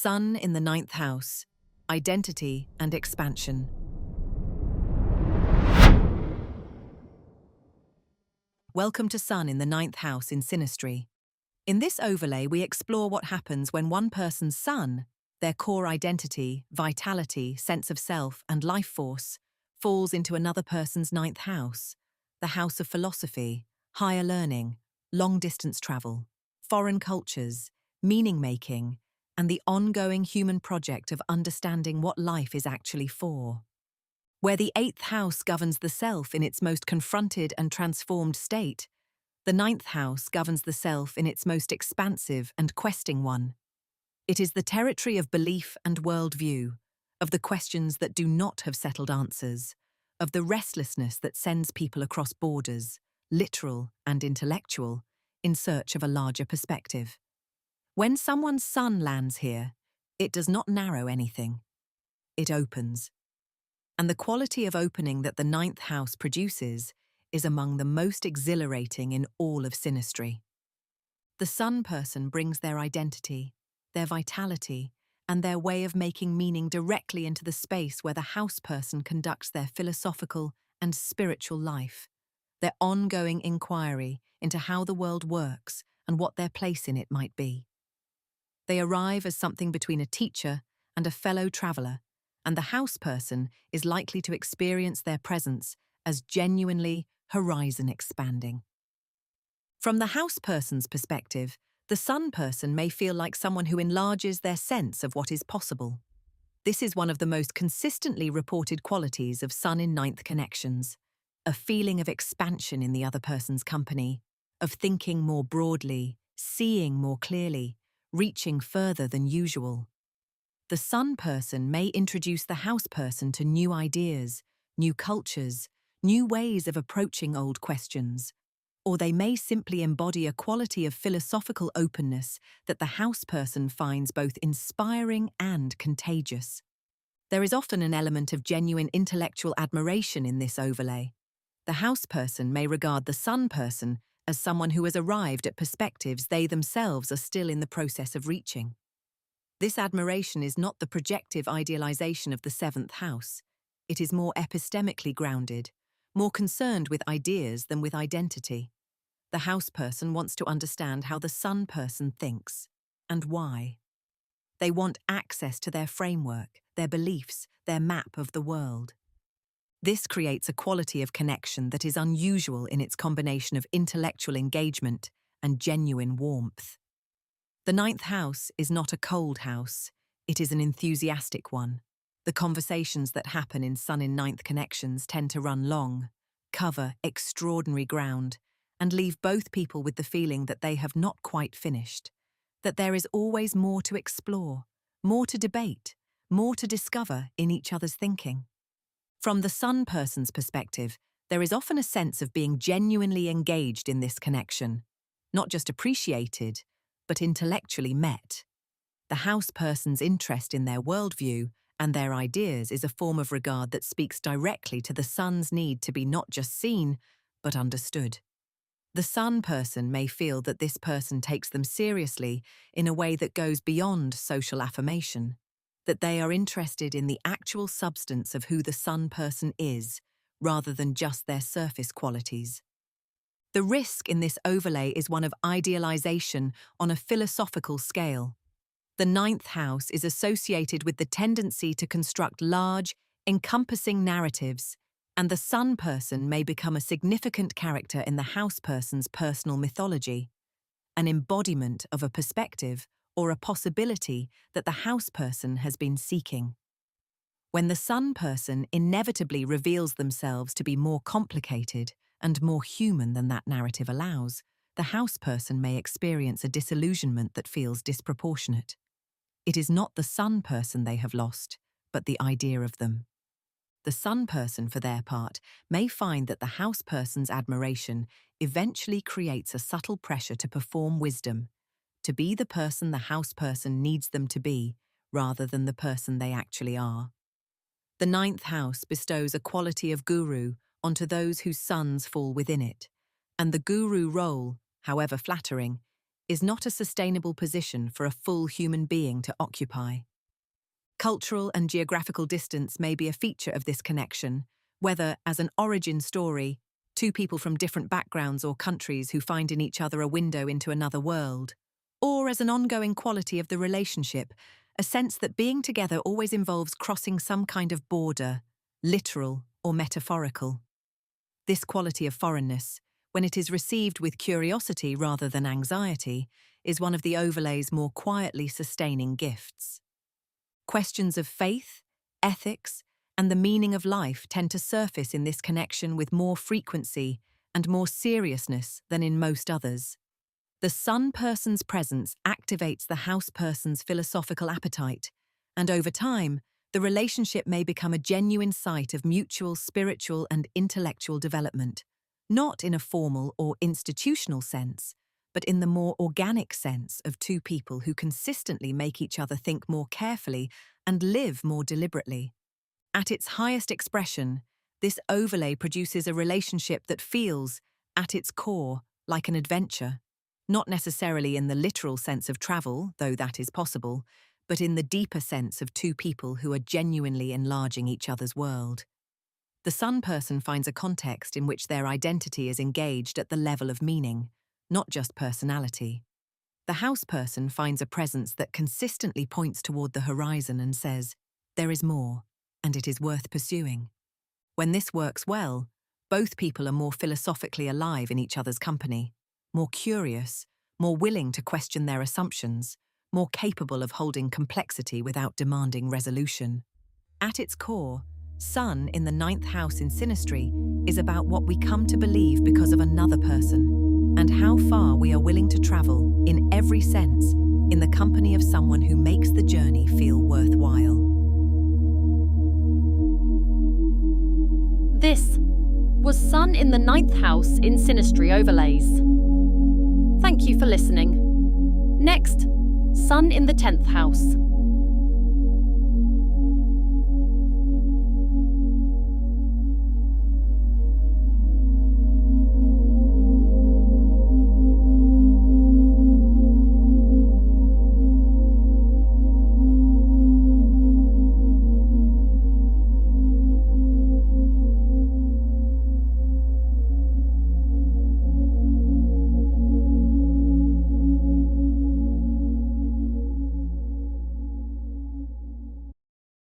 Sun in the ninth house, identity and expansion. Welcome to Sun in the ninth house in synastry. In this overlay, we explore what happens when one person's sun, their core identity, vitality, sense of self, and life force, falls into another person's ninth house, the house of philosophy, higher learning, long-distance travel, foreign cultures, meaning-making, and the ongoing human project of understanding what life is actually for. Where the eighth house governs the self in its most confronted and transformed state, the ninth house governs the self in its most expansive and questing one. It is the territory of belief and worldview, of the questions that do not have settled answers, of the restlessness that sends people across borders, literal and intellectual, in search of a larger perspective. When someone's sun lands here, it does not narrow anything. It opens. And the quality of opening that the ninth house produces is among the most exhilarating in all of synastry. The sun person brings their identity, their vitality, and their way of making meaning directly into the space where the house person conducts their philosophical and spiritual life, their ongoing inquiry into how the world works and what their place in it might be. They arrive as something between a teacher and a fellow traveller, and the house person is likely to experience their presence as genuinely horizon-expanding. From the house person's perspective, the sun person may feel like someone who enlarges their sense of what is possible. This is one of the most consistently reported qualities of sun in ninth connections, a feeling of expansion in the other person's company, of thinking more broadly, seeing more clearly, reaching further than usual. The sun person may introduce the house person to new ideas, new cultures, new ways of approaching old questions, or they may simply embody a quality of philosophical openness that the house person finds both inspiring and contagious. There is often an element of genuine intellectual admiration in this overlay. The house person may regard the sun person as someone who has arrived at perspectives they themselves are still in the process of reaching. This admiration is not the projective idealization of the seventh house. It is more epistemically grounded, more concerned with ideas than with identity. The house person wants to understand how the sun person thinks, and why. They want access to their framework, their beliefs, their map of the world. This creates a quality of connection that is unusual in its combination of intellectual engagement and genuine warmth. The ninth house is not a cold house, it is an enthusiastic one. The conversations that happen in sun in ninth connections tend to run long, cover extraordinary ground, and leave both people with the feeling that they have not quite finished, that there is always more to explore, more to debate, more to discover in each other's thinking. From the sun person's perspective, there is often a sense of being genuinely engaged in this connection, not just appreciated, but intellectually met. The house person's interest in their worldview and their ideas is a form of regard that speaks directly to the sun's need to be not just seen, but understood. The sun person may feel that this person takes them seriously in a way that goes beyond social affirmation, that they are interested in the actual substance of who the sun person is, rather than just their surface qualities. The risk in this overlay is one of idealization on a philosophical scale. The ninth house is associated with the tendency to construct large, encompassing narratives, and the sun person may become a significant character in the house person's personal mythology, an embodiment of a perspective or a possibility that the house person has been seeking. When the sun person inevitably reveals themselves to be more complicated and more human than that narrative allows, the house person may experience a disillusionment that feels disproportionate. It is not the sun person they have lost, but the idea of them. The sun person, for their part, may find that the house person's admiration eventually creates a subtle pressure to perform wisdom, to be the person the house person needs them to be, rather than the person they actually are. The ninth house bestows a quality of guru onto those whose suns fall within it, and the guru role, however flattering, is not a sustainable position for a full human being to occupy. Cultural and geographical distance may be a feature of this connection, whether as an origin story, two people from different backgrounds or countries who find in each other a window into another world, or as an ongoing quality of the relationship, a sense that being together always involves crossing some kind of border, literal or metaphorical. This quality of foreignness, when it is received with curiosity rather than anxiety, is one of the overlay's more quietly sustaining gifts. Questions of faith, ethics, and the meaning of life tend to surface in this connection with more frequency and more seriousness than in most others. The sun person's presence activates the house person's philosophical appetite, and over time, the relationship may become a genuine site of mutual spiritual and intellectual development, not in a formal or institutional sense, but in the more organic sense of two people who consistently make each other think more carefully and live more deliberately. At its highest expression, this overlay produces a relationship that feels, at its core, like an adventure, not necessarily in the literal sense of travel, though that is possible, but in the deeper sense of two people who are genuinely enlarging each other's world. The sun person finds a context in which their identity is engaged at the level of meaning, not just personality. The house person finds a presence that consistently points toward the horizon and says, "There is more, and it is worth pursuing." When this works well, both people are more philosophically alive in each other's company, more curious, more willing to question their assumptions, more capable of holding complexity without demanding resolution. At its core, Sun in the 9th house in synastry is about what we come to believe because of another person, and how far we are willing to travel, in every sense, in the company of someone who makes the journey feel worthwhile. This was Sun in the 9th house in synastry overlays. Thank you for listening. Next, Sun in the 10th house.